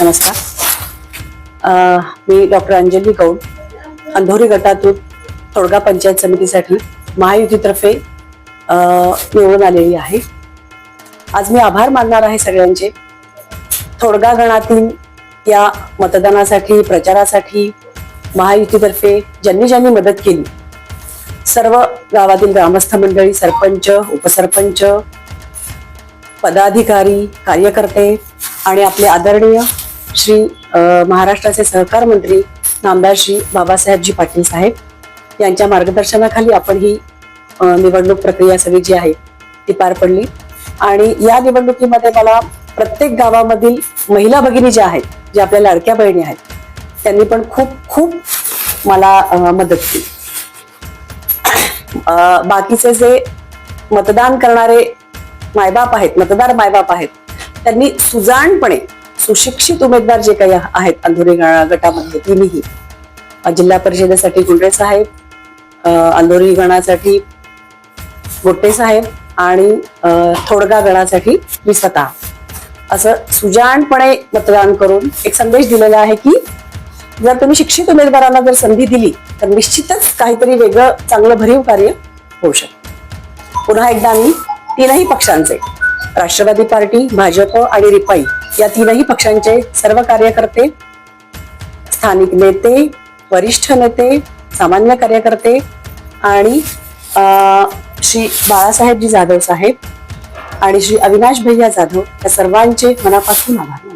नमस्कार. मी डॉक्टर अंजली गौड, अंधोरी गटातून तोडगा पंचायत समितीसाठी महायुतीतर्फे निवडून आलेली आहे. आज मी आभार मानणार आहे सगळ्यांचे. तोडगा गणातील या मतदानासाठी, प्रचारासाठी महायुतीतर्फे ज्यांनी ज्यांनी मदत केली, सर्व गावातील ग्रामस्थ मंडळी, सरपंच, उपसरपंच, पदाधिकारी, कार्यकर्ते आणि आपले आदरणीय श्री महाराष्ट्राचे सहकार मंत्री नामदार श्री बाबासाहेबजी पाटील साहेब यांच्या मार्गदर्शनाखाली आपण ही निवडणूक प्रक्रिया सगळी जी आहे ती पार पडली. आणि या निवडणुकीमध्ये मला प्रत्येक गावामधील महिला भगिनी ज्या आहेत, ज्या आपल्या लाडक्या बहिणी आहेत, त्यांनी पण खूप खूप मला मदत केली. बाकीचे जे मतदान करणारे मायबाप आहेत, मतदार मायबाप आहेत, त्यांनी सुजाणपणे सुशिक्षित उमेदवार जे काही आहेत अंधोरी गटामध्ये तिन्ही, जिल्हा परिषदेसाठी गुंडे साहेब, अंधोरी गणासाठी गोट्टे साहेब आणि तोडगा गणासाठी मी स्वतः, असं सुजाणपणे मतदान करून एक संदेश दिलेला आहे की जर तुम्ही शिक्षित उमेदवारांना जर संधी दिली तर निश्चितच काहीतरी वेगळं चांगलं भरीव कार्य होऊ शकतं. पुन्हा एकदा मी तीनही पक्षांचे, राष्ट्रवादी पार्टी, भाजप आणि रिपाई या तीनही पक्षांचे सर्व कार्यकर्ते, स्थानिक नेते, वरिष्ठ नेते, सामान्य कार्यकर्ते आणि श्री बाळासाहेबजी जाधव साहेब आणि श्री अविनाश भैया जाधव या सर्वांचे मनापासून आभार.